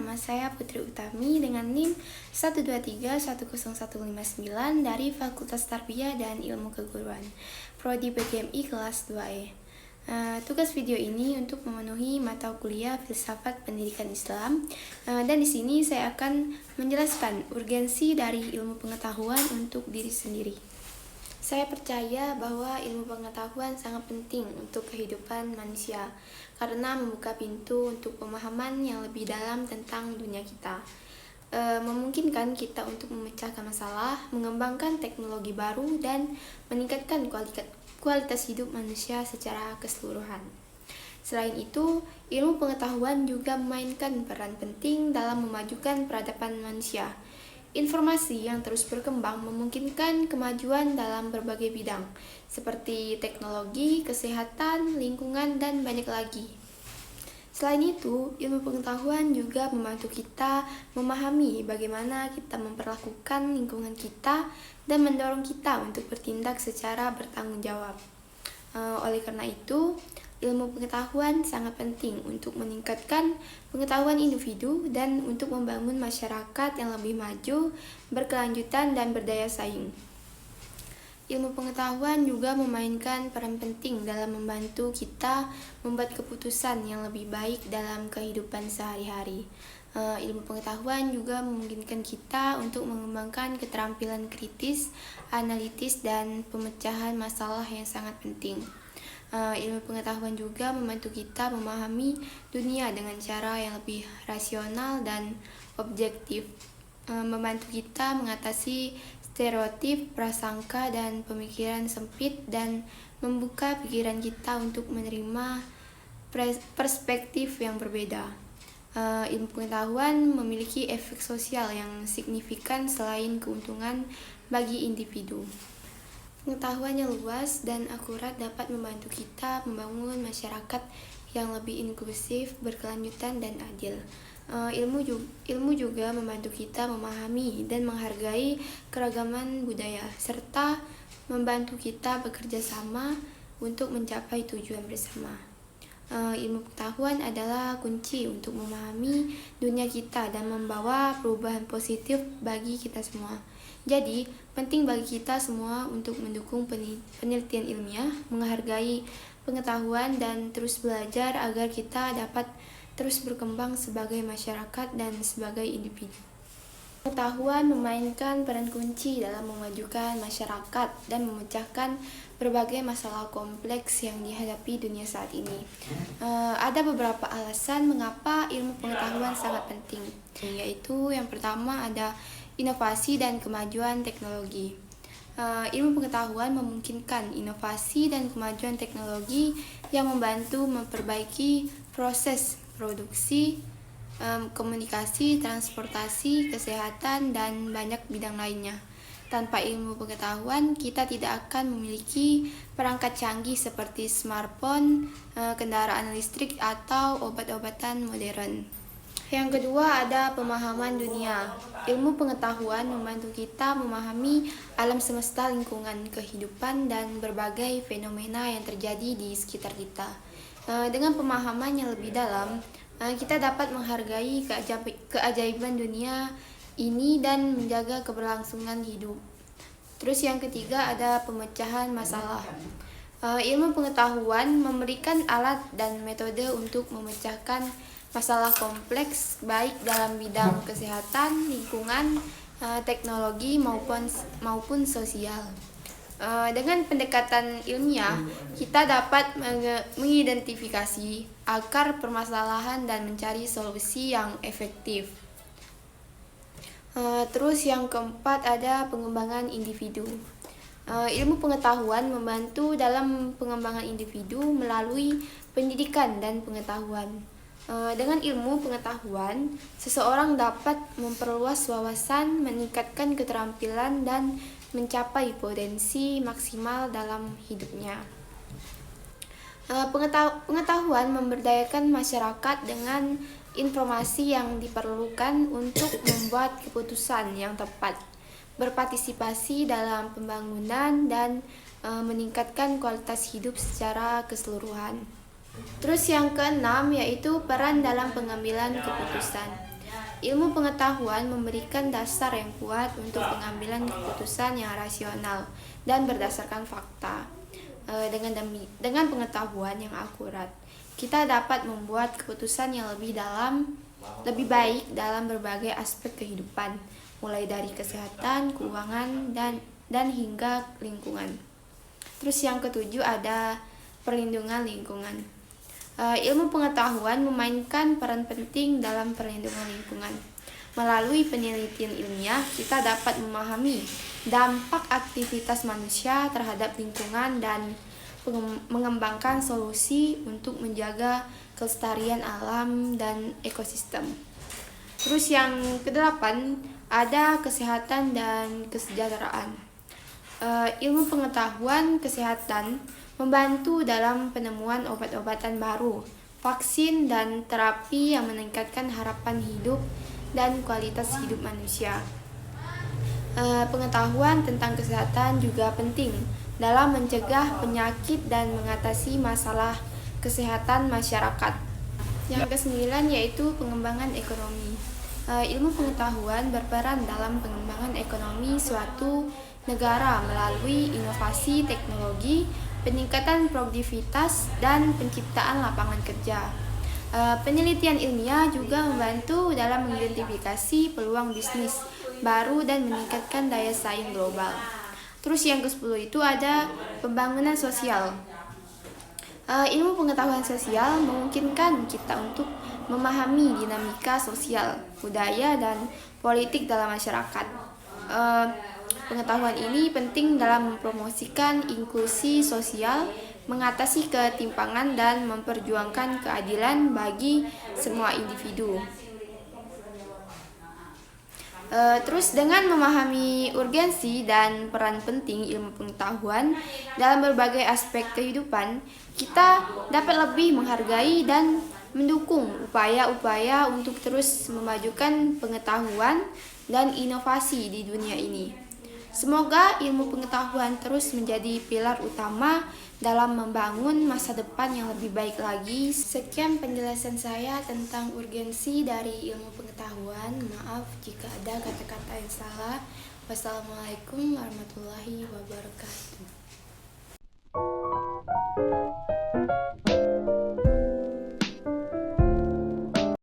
nama saya Putri Utami dengan NIM 123-10159 dari Fakultas Tarbiyah dan Ilmu Keguruan, Prodi PGMI kelas 2E. Tugas video ini untuk memenuhi mata kuliah Filsafat Pendidikan Islam, dan di sini saya akan menjelaskan urgensi dari ilmu pengetahuan untuk diri sendiri. Saya percaya bahwa ilmu pengetahuan sangat penting untuk kehidupan manusia karena membuka pintu untuk pemahaman yang lebih dalam tentang dunia kita, memungkinkan kita untuk memecahkan masalah, mengembangkan teknologi baru, dan meningkatkan kualitas hidup manusia secara keseluruhan. Selain itu, ilmu pengetahuan juga memainkan peran penting dalam memajukan peradaban manusia. Informasi yang terus berkembang memungkinkan kemajuan dalam berbagai bidang, seperti teknologi, kesehatan, lingkungan, dan banyak lagi. Selain itu, ilmu pengetahuan juga membantu kita memahami bagaimana kita memperlakukan lingkungan kita dan mendorong kita untuk bertindak secara bertanggung jawab. Oleh karena itu, ilmu pengetahuan sangat penting untuk meningkatkan pengetahuan individu dan untuk membangun masyarakat yang lebih maju, berkelanjutan, dan berdaya saing. Ilmu pengetahuan juga memainkan peran penting dalam membantu kita membuat keputusan yang lebih baik dalam kehidupan sehari-hari. Ilmu pengetahuan juga memungkinkan kita untuk mengembangkan keterampilan kritis, analitis, dan pemecahan masalah yang sangat penting. Ilmu pengetahuan juga membantu kita memahami dunia dengan cara yang lebih rasional dan objektif, membantu kita mengatasi stereotip, prasangka, dan pemikiran sempit, dan membuka pikiran kita untuk menerima perspektif yang berbeda. Ilmu pengetahuan memiliki efek sosial yang signifikan selain keuntungan bagi individu. Pengetahuan yang luas dan akurat dapat membantu kita membangun masyarakat yang lebih inklusif, berkelanjutan, dan adil. Ilmu juga membantu kita memahami dan menghargai keragaman budaya, serta membantu kita bekerja sama untuk mencapai tujuan bersama. Ilmu pengetahuan adalah kunci untuk memahami dunia kita dan membawa perubahan positif bagi kita semua. Jadi, penting bagi kita semua untuk mendukung penelitian ilmiah, menghargai pengetahuan, dan terus belajar agar kita dapat terus berkembang sebagai masyarakat dan sebagai individu. Pengetahuan memainkan peran kunci dalam memajukan masyarakat dan memecahkan berbagai masalah kompleks yang dihadapi dunia saat ini. Ada beberapa alasan mengapa ilmu pengetahuan sangat penting, yaitu yang pertama ada inovasi dan kemajuan teknologi. Ilmu pengetahuan memungkinkan inovasi dan kemajuan teknologi yang membantu memperbaiki proses produksi, komunikasi, transportasi, kesehatan, dan banyak bidang lainnya. Tanpa ilmu pengetahuan, kita tidak akan memiliki perangkat canggih seperti smartphone, kendaraan listrik, atau obat-obatan modern. Yang kedua ada pemahaman dunia. Ilmu pengetahuan membantu kita memahami alam semesta, lingkungan kehidupan, dan berbagai fenomena yang terjadi di sekitar kita. Dengan pemahaman yang lebih dalam, kita dapat menghargai keajaiban dunia ini dan menjaga keberlangsungan hidup. Terus yang ketiga ada pemecahan masalah. Ilmu pengetahuan memberikan alat dan metode untuk memecahkan masalah kompleks baik dalam bidang kesehatan, lingkungan, teknologi maupun sosial. Dengan pendekatan ilmiah, kita dapat mengidentifikasi akar permasalahan dan mencari solusi yang efektif. Terus yang keempat ada pengembangan individu. Ilmu pengetahuan membantu dalam pengembangan individu melalui pendidikan dan pengetahuan. Dengan ilmu pengetahuan, seseorang dapat memperluas wawasan, meningkatkan keterampilan, dan mencapai potensi maksimal dalam hidupnya. Pengetahuan memberdayakan masyarakat dengan informasi yang diperlukan untuk membuat keputusan yang tepat, berpartisipasi dalam pembangunan, dan meningkatkan kualitas hidup secara keseluruhan. Terus yang keenam yaitu peran dalam pengambilan keputusan. Ilmu pengetahuan memberikan dasar yang kuat untuk pengambilan keputusan yang rasional dan berdasarkan fakta. Dengan pengetahuan yang akurat, kita dapat membuat keputusan yang lebih baik dalam berbagai aspek kehidupan, mulai dari kesehatan, keuangan, dan hingga lingkungan. Terus yang ketujuh ada perlindungan lingkungan. Ilmu pengetahuan memainkan peran penting dalam perlindungan lingkungan. Melalui penelitian ilmiah, kita dapat memahami dampak aktivitas manusia terhadap lingkungan dan mengembangkan solusi untuk menjaga kelestarian alam dan ekosistem. Terus yang kedelapan ada kesehatan dan kesejahteraan. Ilmu pengetahuan kesehatan membantu dalam penemuan obat-obatan baru, vaksin, dan terapi yang meningkatkan harapan hidup dan kualitas hidup manusia. Pengetahuan tentang kesehatan juga penting dalam mencegah penyakit dan mengatasi masalah kesehatan masyarakat. Yang kesembilan yaitu pengembangan ekonomi. Ilmu pengetahuan berperan dalam pengembangan ekonomi suatu negara melalui inovasi teknologi, peningkatan produktivitas, dan penciptaan lapangan kerja. Penelitian ilmiah juga membantu dalam mengidentifikasi peluang bisnis baru dan meningkatkan daya saing global. Terus yang ke-10 itu ada pembangunan sosial. Ilmu pengetahuan sosial memungkinkan kita untuk memahami dinamika sosial, budaya, dan politik dalam masyarakat. Pengetahuan ini penting dalam mempromosikan inklusi sosial, mengatasi ketimpangan, dan memperjuangkan keadilan bagi semua individu. Terus dengan memahami urgensi dan peran penting ilmu pengetahuan dalam berbagai aspek kehidupan, kita dapat lebih menghargai dan mendukung upaya-upaya untuk terus memajukan pengetahuan dan inovasi di dunia ini. Semoga ilmu pengetahuan terus menjadi pilar utama dalam membangun masa depan yang lebih baik lagi. Sekian penjelasan saya tentang urgensi dari ilmu pengetahuan. Maaf jika ada kata-kata yang salah. Wassalamualaikum warahmatullahi wabarakatuh.